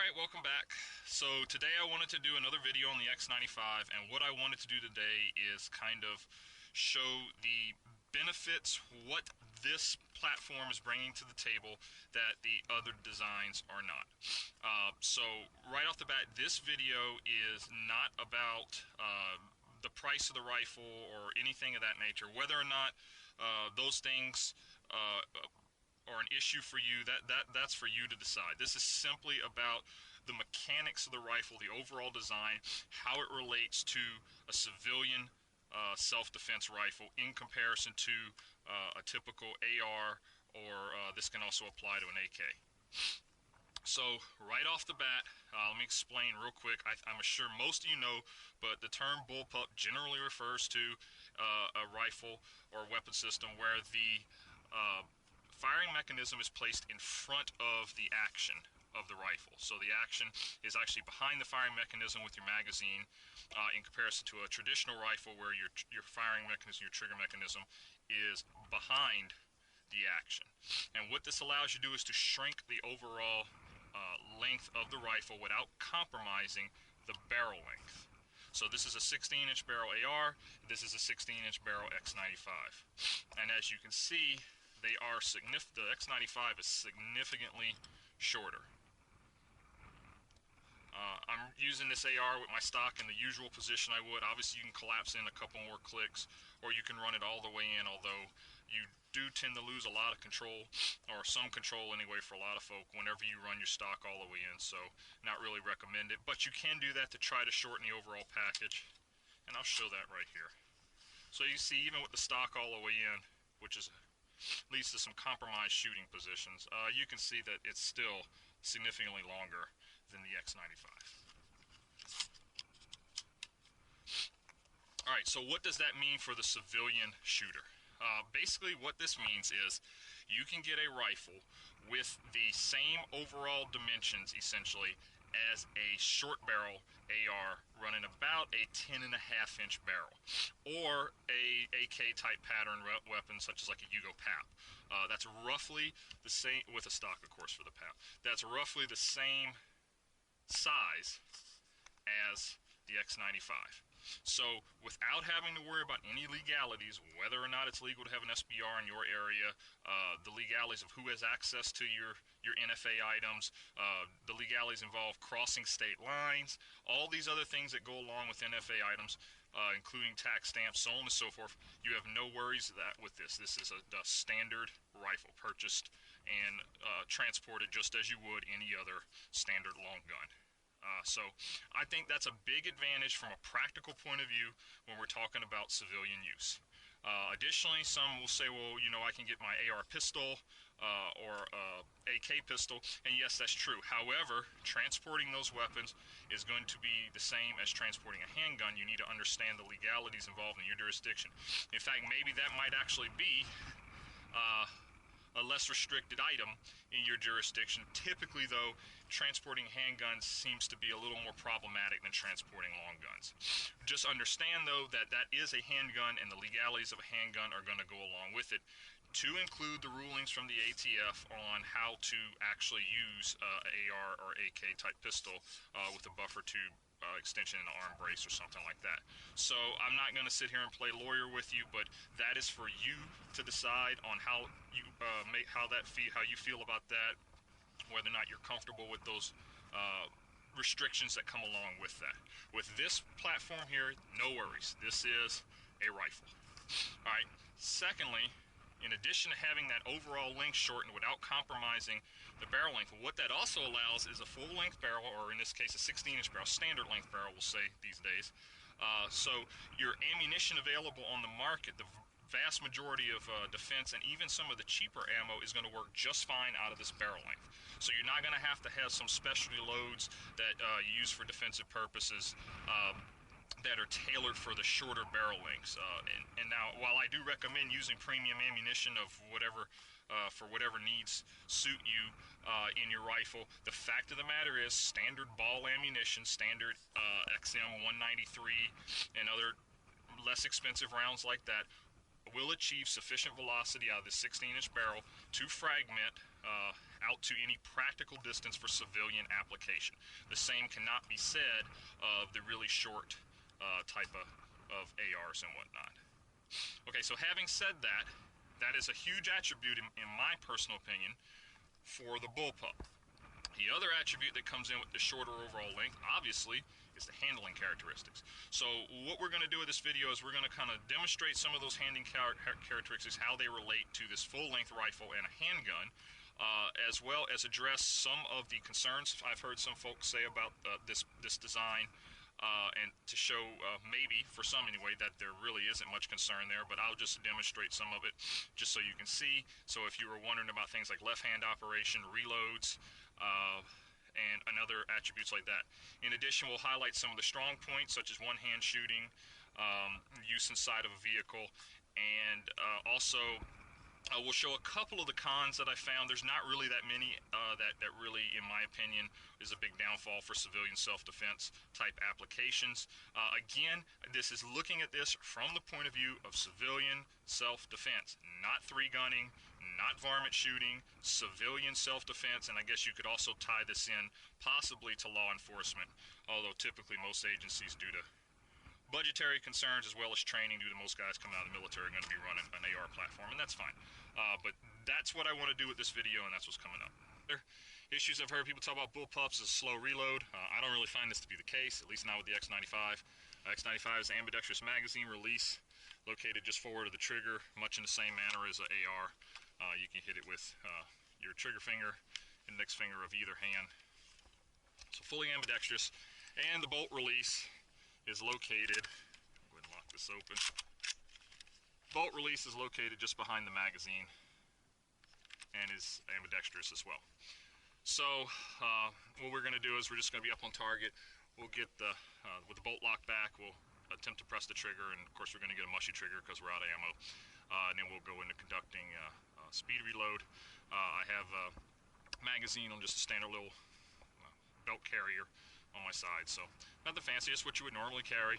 Alright, welcome back. So today I wanted to do another video on the X95, and what I wanted to do today is kind of show the benefits, what this platform is bringing to the table that the other designs are not. So right off the bat, this video is not about the price of the rifle or anything of that nature. Whether or not those things or an issue for you, that's for you to decide. This is simply about the mechanics of the rifle, the overall design, how it relates to a civilian self-defense rifle in comparison to a typical AR, or this can also apply to an AK. So right off the bat, let me explain real quick. I'm sure most of you know, but the term bullpup generally refers to a rifle or weapon system where the firing mechanism is placed in front of the action of the rifle. So the action is actually behind the firing mechanism with your magazine, in comparison to a traditional rifle where your firing mechanism, your trigger mechanism, is behind the action. And what this allows you to do is to shrink the overall length of the rifle without compromising the barrel length. So this is a 16-inch barrel AR, this is a 16-inch barrel X95. And as you can see, they are the X95 is significantly shorter. I'm using this AR with my stock in the usual position I would. Obviously you can collapse in a couple more clicks, or you can run it all the way in, although you do tend to lose a lot of control, or some control anyway, for a lot of folk whenever you run your stock all the way in, so not really recommend it. But you can do that to try to shorten the overall package, and I'll show that right here. So you see, even with the stock all the way in, which leads to some compromised shooting positions, you can see that it's still significantly longer than the X95. Alright, so what does that mean for the civilian shooter? Basically what this means is you can get a rifle with the same overall dimensions, essentially, as a short barrel AR running about a 10.5-inch barrel, or a AK type pattern weapon such as like a Yugo PAP. That's roughly the same, with a stock of course for the PAP. That's roughly the same size as the X95. So without having to worry about any legalities, whether or not it's legal to have an SBR in your area, the legalities of who has access to your NFA items, the legalities involve crossing state lines, all these other things that go along with NFA items, including tax stamps, so on and so forth, you have no worries with this. This is a standard rifle, purchased and transported just as you would any other standard long gun. So I think that's a big advantage from a practical point of view when we're talking about civilian use. Additionally, some will say, well, you know, I can get my AR pistol or AK pistol, and yes, that's true. However, transporting those weapons is going to be the same as transporting a handgun. You need to understand the legalities involved in your jurisdiction. In fact, maybe that might actually be a less restricted item in your jurisdiction. Typically, though, transporting handguns seems to be a little more problematic than transporting long guns. Just understand, though, that that is a handgun, and the legalities of a handgun are going to go along with it, to include the rulings from the ATF on how to actually use AR or AK type pistol with a buffer tube extension in the arm brace or something like that. So I'm not going to sit here and play lawyer with you, but that is for you to decide on how you how you feel about that, whether or not you're comfortable with those restrictions that come along with that. With this platform here, no worries. This is a rifle. All right. Secondly, in addition to having that overall length shortened without compromising the barrel length, what that also allows is a full-length barrel, or in this case a 16-inch barrel, standard length barrel we'll say these days. So your ammunition available on the market, the vast majority of defense and even some of the cheaper ammo is going to work just fine out of this barrel length. So you're not going to have some specialty loads that you use for defensive purposes that are tailored for the shorter barrel lengths. And now, while I do recommend using premium ammunition of whatever for whatever needs suit you in your rifle, the fact of the matter is standard ball ammunition, standard XM 193 and other less expensive rounds like that will achieve sufficient velocity out of the 16-inch barrel to fragment out to any practical distance for civilian application. The same cannot be said of the really short type of ARs and whatnot. Okay, so having said that, that is a huge attribute in my personal opinion for the bullpup. The other attribute that comes in with the shorter overall length, obviously, is the handling characteristics. So what we're going to do with this video is we're going to kind of demonstrate some of those handling characteristics, how they relate to this full-length rifle and a handgun, as well as address some of the concerns I've heard some folks say about this design, and to show maybe, for some anyway, that there really isn't much concern there, but I'll just demonstrate some of it just so you can see. So if you were wondering about things like left-hand operation, reloads, and other attributes like that. In addition, we'll highlight some of the strong points, such as one-hand shooting, use inside of a vehicle, and also we'll show a couple of the cons that I found. There's not really that many that really, in my opinion, is a big downfall for civilian self-defense type applications. Again, this is looking at this from the point of view of civilian self-defense, not three-gunning, not varmint shooting, civilian self-defense, and I guess you could also tie this in possibly to law enforcement, although typically most agencies, due to budgetary concerns as well as training, due to most guys coming out of the military, are going to be running an AR platform, and that's fine. But that's what I want to do with this video, and that's what's coming up. Issues I've heard people talk about bullpups is slow reload. I don't really find this to be the case, at least not with the X95. X95 is an ambidextrous magazine release located just forward of the trigger, much in the same manner as an AR. You can hit it with your trigger finger, index finger of either hand. So fully ambidextrous, and the bolt release is located, go ahead and lock this open. Bolt release is located just behind the magazine and is ambidextrous as well. So what we're going to do is we're just going to be up on target. We'll get the, with the bolt lock back, we'll attempt to press the trigger, and of course we're going to get a mushy trigger because we're out of ammo. And then we'll go into conducting speed reload. I have a magazine on just a standard little belt carrier on my side, so nothing fancy, just what you would normally carry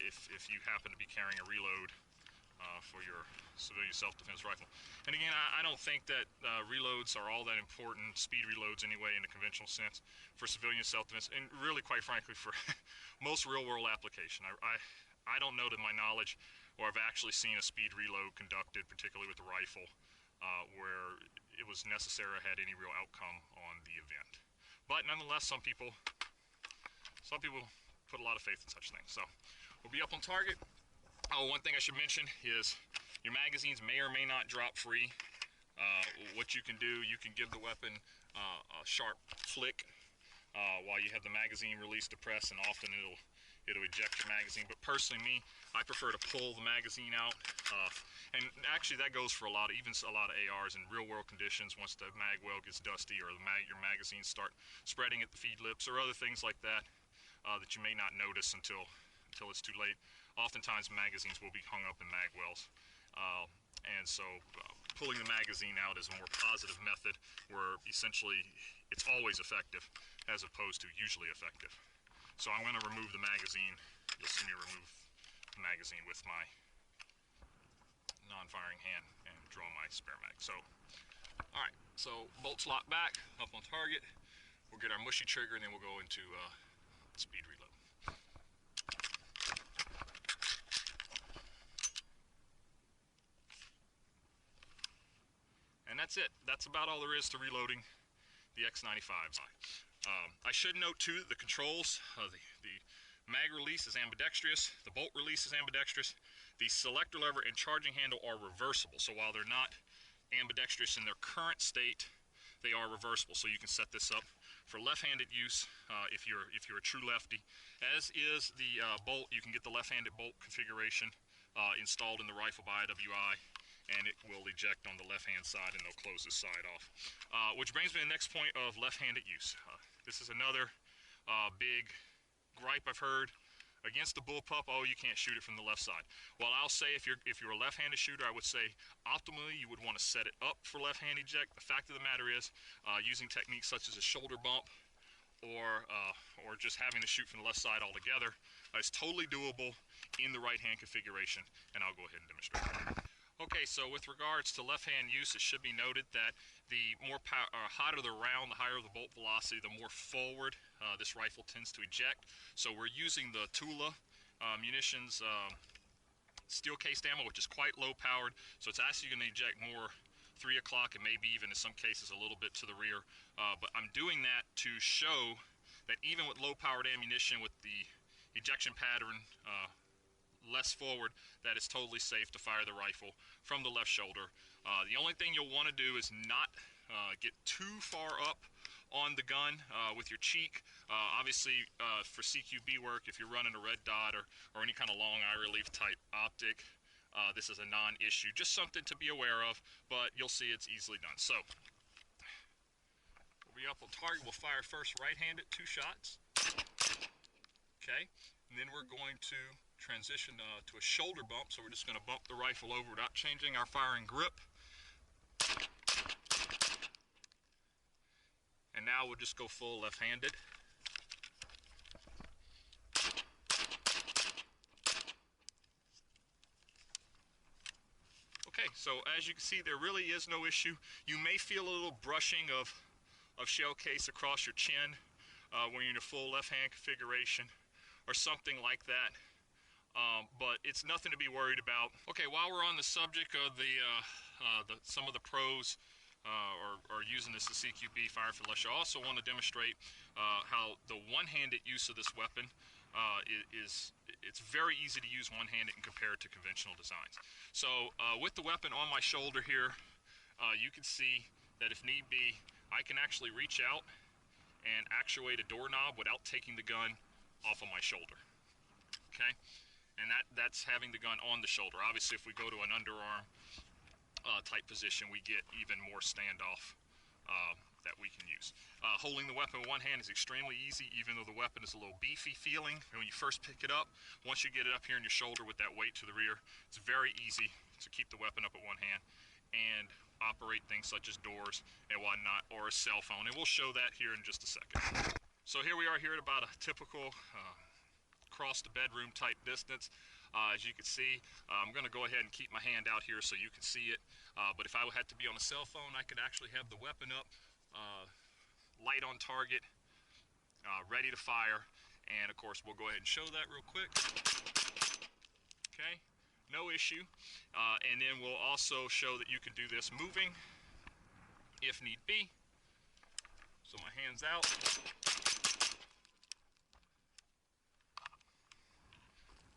if you happen to be carrying a reload for your civilian self-defense rifle. And again, I don't think that reloads are all that important, speed reloads anyway, in the conventional sense, for civilian self-defense, and really, quite frankly, for most real-world application. I don't know, to my knowledge, or I've actually seen a speed reload conducted, particularly with the rifle, where it was necessary or had any real outcome on the event. But nonetheless, some people put a lot of faith in such things. So we'll be up on target. Oh, one thing I should mention is your magazines may or may not drop free. What you can do, you can give the weapon a sharp flick while you have the magazine release to press, and often it'll eject your magazine. But personally, I prefer to pull the magazine out, and actually that goes for even a lot of ARs in real world conditions. Once the mag well gets dusty, or your magazines start spreading at the feed lips, or other things like that that you may not notice until it's too late. Oftentimes magazines will be hung up in mag wells, and so pulling the magazine out is a more positive method, where essentially it's always effective as opposed to usually effective. So I'm going to remove the magazine. You'll see me remove the magazine with my non-firing hand and draw my spare mag. So, alright, so bolts locked back, up on target. We'll get our mushy trigger, and then we'll go into speed reload. And that's it. That's about all there is to reloading the X95s. I should note too that the controls, the mag release is ambidextrous, the bolt release is ambidextrous, the selector lever and charging handle are reversible. So while they're not ambidextrous in their current state, they are reversible. So you can set this up for left-handed use if you're a true lefty. As is the bolt, you can get the left-handed bolt configuration installed in the rifle by IWI, and it will eject on the left-hand side, and they'll close this side off. Which brings me to the next point of left-handed use. This is another big gripe I've heard against the bullpup. Oh, you can't shoot it from the left side. Well, I'll say if you're a left-handed shooter, I would say optimally you would want to set it up for left-hand eject. The fact of the matter is, using techniques such as a shoulder bump or just having to shoot from the left side altogether. It's totally doable in the right-hand configuration, and I'll go ahead and demonstrate. Okay, so with regards to left-hand use, it should be noted that the more hotter the round, the higher the bolt velocity, the more forward this rifle tends to eject. So we're using the Tula munitions steel cased ammo, which is quite low powered, so it's actually going to eject more 3 o'clock and maybe even in some cases a little bit to the rear. But I'm doing that to show that even with low powered ammunition, with the ejection pattern less forward, that it's totally safe to fire the rifle from the left shoulder. The only thing you'll want to do is not get too far up on the gun with your cheek. Obviously for CQB work, if you're running a red dot or any kind of long eye relief type optic, this is a non-issue. Just something to be aware of, but you'll see it's easily done. So we'll be up on target. We'll fire first right-handed, 2 shots. Okay, and then we're going to transition to a shoulder bump, so we're just going to bump the rifle over without changing our firing grip. And now we'll just go full left-handed. Okay, so as you can see, there really is no issue. You may feel a little brushing of shell case across your chin when you're in a full left-hand configuration or something like that. But it's nothing to be worried about. Okay, while we're on the subject of some of the pros are using this as CQB fire for left shoulder, I also want to demonstrate how the one-handed use of this weapon it's very easy to use one-handed and compare it to conventional designs. So with the weapon on my shoulder here, you can see that if need be, I can actually reach out and actuate a doorknob without taking the gun off of my shoulder. Okay, and that's having the gun on the shoulder. Obviously, if we go to an underarm type position, we get even more standoff that we can use. Holding the weapon in one hand is extremely easy, even though the weapon is a little beefy feeling when you first pick it up. Once you get it up here in your shoulder with that weight to the rear, it's very easy to keep the weapon up at one hand and operate things such as doors and whatnot, or a cell phone, and we'll show that here in just a second. So here we are here at about a typical across the bedroom type distance. As you can see, I'm going to go ahead and keep my hand out here so you can see it, but if I had to be on a cell phone, I could actually have the weapon up, light on target, ready to fire, and of course we'll go ahead and show that real quick. Okay, no issue. And then we'll also show that you can do this moving if need be. So my hand's out.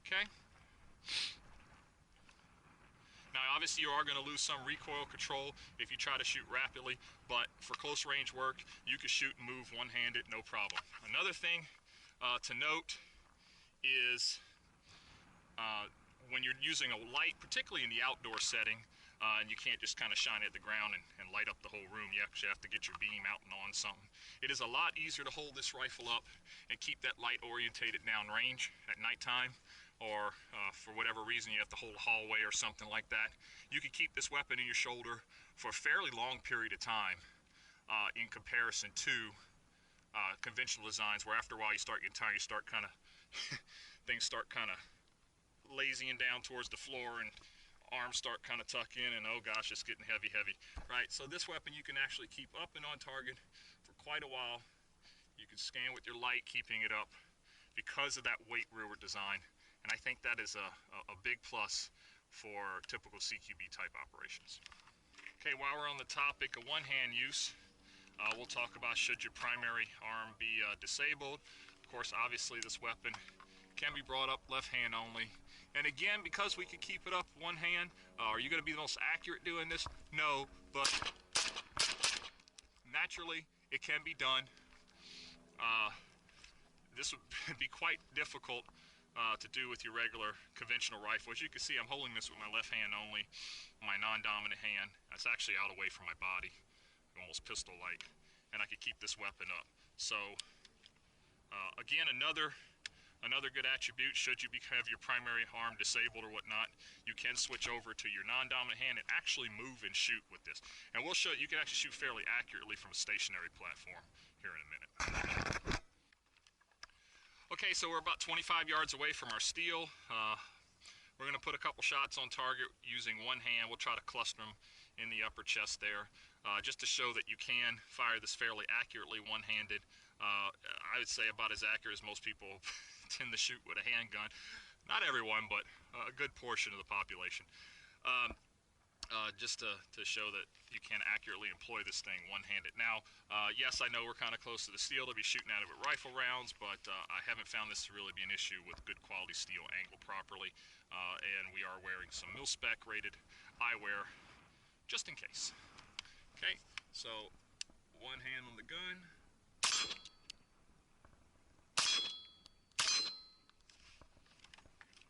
Okay. Now obviously you are going to lose some recoil control if you try to shoot rapidly, but for close range work you can shoot and move one-handed, no problem. Another thing to note is when you're using a light, particularly in the outdoor setting, and you can't just kind of shine it at the ground and light up the whole room, you actually have to get your beam out and on something. It is a lot easier to hold this rifle up and keep that light orientated downrange at nighttime, or for whatever reason you have to hold a hallway or something like that. You can keep this weapon in your shoulder for a fairly long period of time in comparison to conventional designs, where after a while you start getting tired, you start kind of things start kind of lazying down towards the floor and arms start kind of tuck in, and oh gosh, it's getting heavy, right? So this weapon you can actually keep up and on target for quite a while. You can scan with your light, keeping it up because of that weight rearward design, and I think that is a big plus for typical CQB type operations. Okay, while we're on the topic of one-hand use, we'll talk about should your primary arm be disabled. Of course, obviously this weapon can be brought up left hand only. And again, because we can keep it up one hand, are you going to be the most accurate doing this? No, but naturally it can be done. This would be quite difficult to do with your regular conventional rifle. As you can see, I'm holding this with my left hand only, my non-dominant hand. That's actually out away from my body, almost pistol-like, and I could keep this weapon up. So again, another good attribute, should you have your primary arm disabled or whatnot, you can switch over to your non-dominant hand and actually move and shoot with this. And we'll show you can actually shoot fairly accurately from a stationary platform here in a minute. Okay, so we're about 25 yards away from our steel. We're going to put a couple shots on target using one hand. We'll try to cluster them in the upper chest there, just to show that you can fire this fairly accurately one-handed. I would say about as accurate as most people tend to shoot with a handgun. Not everyone, but a good portion of the population. Just to show that you can accurately employ this thing one-handed. Now, yes, I know we're kind of close to the steel to be shooting out of it rifle rounds, but I haven't found this to really be an issue with good quality steel angled properly, and we are wearing some mil-spec rated eyewear just in case. Okay, so one hand on the gun.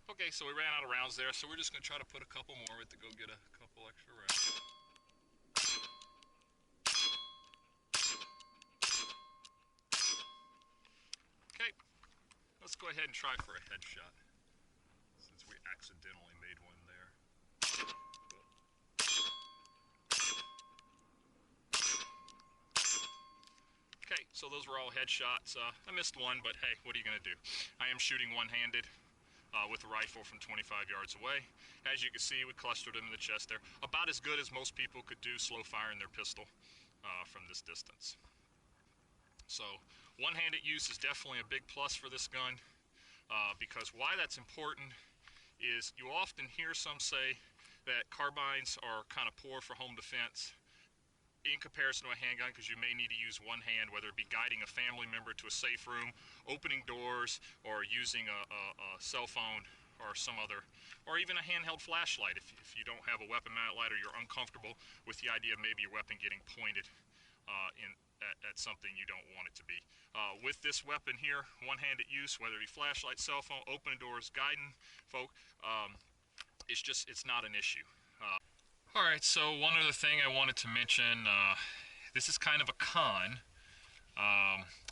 Okay, so we ran out of rounds there, so we're just going to try to put a couple more with to go get a couple extra rounds. Okay, let's go ahead and try for a headshot, since we accidentally made one there. Okay, so those were all headshots. I missed one, but hey, what are you going to do? I am shooting one-handed. With a rifle from 25 yards away. As you can see, we clustered them in the chest there. About as good as most people could do slow firing their pistol from this distance. So one-handed use is definitely a big plus for this gun, because why that's important is you often hear some say that carbines are kind of poor for home defense in comparison to a handgun, because you may need to use one hand, whether it be guiding a family member to a safe room, opening doors, or using a cell phone or some other, or even a handheld flashlight if you don't have a weapon mount light or you're uncomfortable with the idea of maybe your weapon getting pointed at something you don't want it to be. With this weapon here, one-handed use, whether it be flashlight, cell phone, opening doors, guiding folk, it's not an issue. Alright, so one other thing I wanted to mention, this is kind of a con,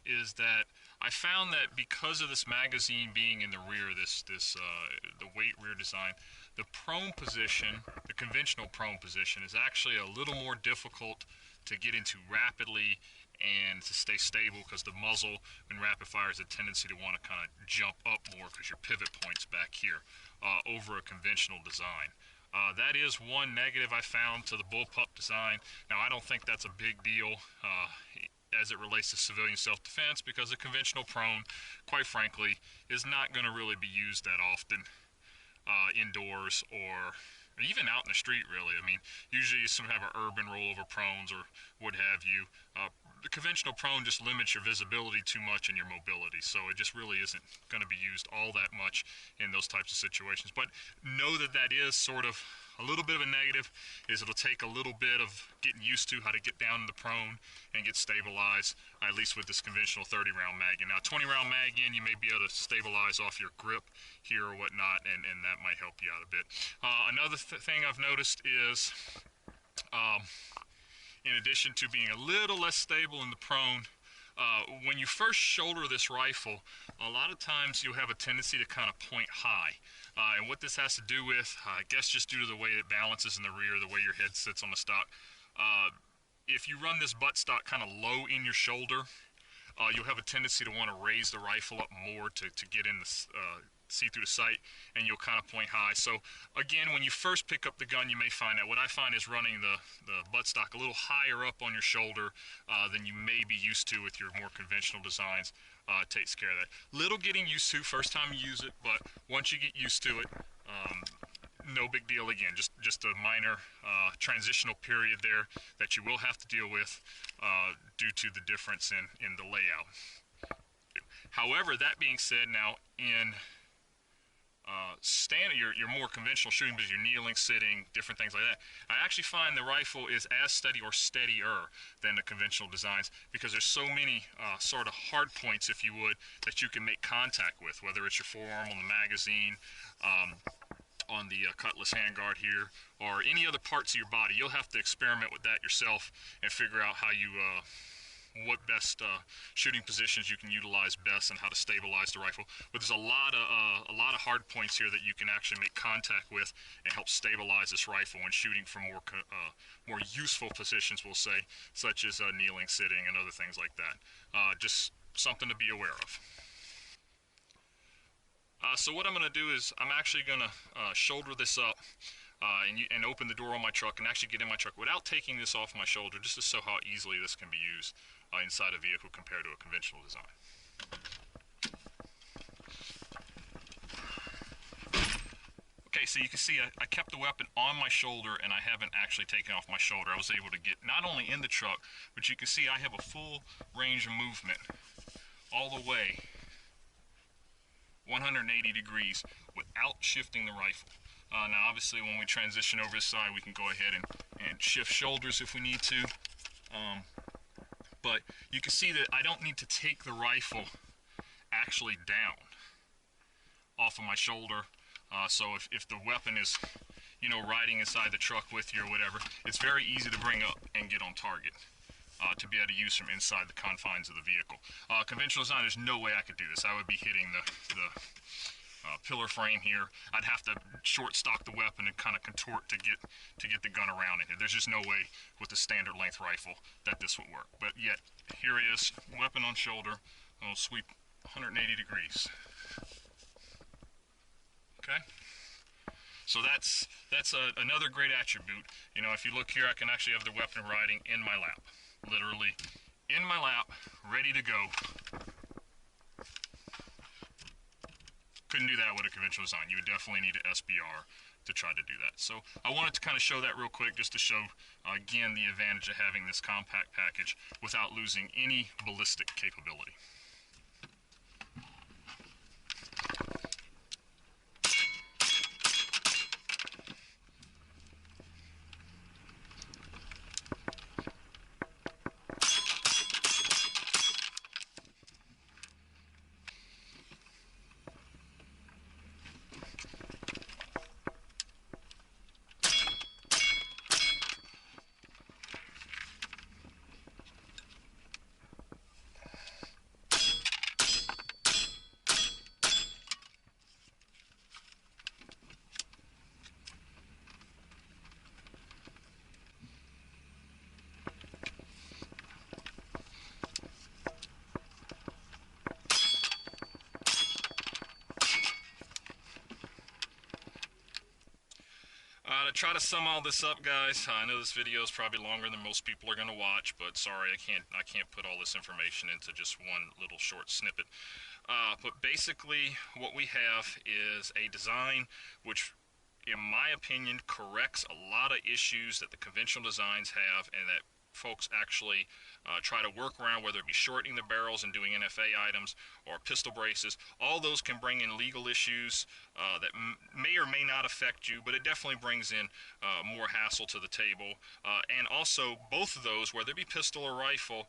is that I found that because of this magazine being in the rear, the weight rear design, the prone position, the conventional prone position, is actually a little more difficult to get into rapidly and to stay stable, because the muzzle, when rapid fire, has a tendency to want to kind of jump up more because your pivot point's back here over a conventional design. That is one negative I found to the bullpup design. Now, I don't think that's a big deal as it relates to civilian self-defense, because a conventional prone, quite frankly, is not going to really be used that often indoors or even out in the street, really. I mean, usually you have an urban rollover prones or what have you. The conventional prone just limits your visibility too much and your mobility, so it just really isn't going to be used all that much in those types of situations. But know that that is sort of a little bit of a negative, is it'll take a little bit of getting used to how to get down to the prone and get stabilized, at least with this conventional 30-round mag. Now, 20-round mag in, you may be able to stabilize off your grip here or whatnot, and that might help you out a bit. Another thing I've noticed is, in addition to being a little less stable in the prone, when you first shoulder this rifle, a lot of times you'll have a tendency to kind of point high. And what this has to do with, I guess just due to the way it balances in the rear, the way your head sits on the stock, if you run this buttstock kind of low in your shoulder, you'll have a tendency to want to raise the rifle up more to get in the see through the sight, and you'll kind of point high. So again, when you first pick up the gun, you may find that what I find is running the buttstock a little higher up on your shoulder than you may be used to with your more conventional designs. Takes care of that. Little getting used to first time you use it, but once you get used to it, no big deal. Again, just a minor transitional period there that you will have to deal with due to the difference in the layout. However, that being said, now in standing, your more conventional shooting, because you're kneeling, sitting, different things like that, I actually find the rifle is as steady or steadier than the conventional designs, because there's so many sort of hard points, if you would, that you can make contact with, whether it's your forearm on the magazine, on the cutlass handguard here, or any other parts of your body. You'll have to experiment with that yourself and figure out how you what best shooting positions you can utilize best and how to stabilize the rifle. But there's a lot of hard points here that you can actually make contact with and help stabilize this rifle when shooting from more useful positions, we'll say, such as kneeling, sitting, and other things like that. Just something to be aware of. So what I'm going to do is I'm actually going to shoulder this up and open the door on my truck and actually get in my truck without taking this off my shoulder, just to show how easily this can be used inside a vehicle compared to a conventional design. Okay, so you can see I kept the weapon on my shoulder and I haven't actually taken off my shoulder. I was able to get not only in the truck, but you can see I have a full range of movement all the way 180 degrees without shifting the rifle. Now obviously when we transition over this side we can go ahead and shift shoulders if we need to. But you can see that I don't need to take the rifle actually down off of my shoulder. So if the weapon is, you know, riding inside the truck with you or whatever, it's very easy to bring up and get on target to be able to use from inside the confines of the vehicle. Conventional design, there's no way I could do this. I would be hitting the pillar frame here. I'd have to short stock the weapon and kind of contort to get the gun around in here. There's just no way with the standard length rifle that this would work. But yet, here it is, weapon on shoulder. I'll sweep 180 degrees. Okay, so that's another great attribute. You know, if you look here, I can actually have the weapon riding in my lap, literally in my lap, ready to go. Couldn't do that with a conventional design. You would definitely need an SBR to try to do that. So I wanted to kind of show that real quick, just to show again the advantage of having this compact package without losing any ballistic capability. To try to sum all this up, guys, I know this video is probably longer than most people are going to watch, but sorry, I can't put all this information into just one little short snippet. But basically, what we have is a design which, in my opinion, corrects a lot of issues that the conventional designs have and that folks actually try to work around, whether it be shortening the barrels and doing NFA items or pistol braces. All those can bring in legal issues that may or may not affect you, but it definitely brings in more hassle to the table. And also, both of those, whether it be pistol or rifle,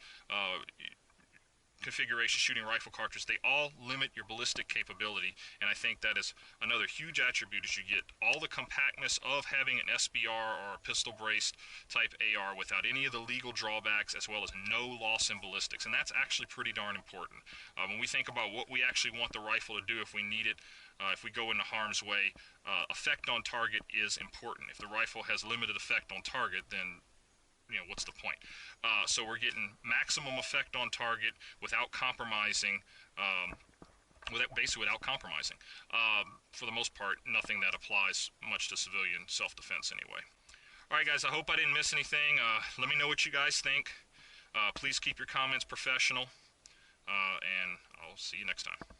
configuration, shooting rifle cartridge, they all limit your ballistic capability, and I think that is another huge attribute, is you get all the compactness of having an SBR or a pistol braced type AR without any of the legal drawbacks, as well as no loss in ballistics, and that's actually pretty darn important. When we think about what we actually want the rifle to do if we need it, if we go into harm's way, effect on target is important. If the rifle has limited effect on target, then what's the point? So we're getting maximum effect on target without compromising, without compromising. For the most part, nothing that applies much to civilian self-defense anyway. All right, guys, I hope I didn't miss anything. Let me know what you guys think. Please keep your comments professional, and I'll see you next time.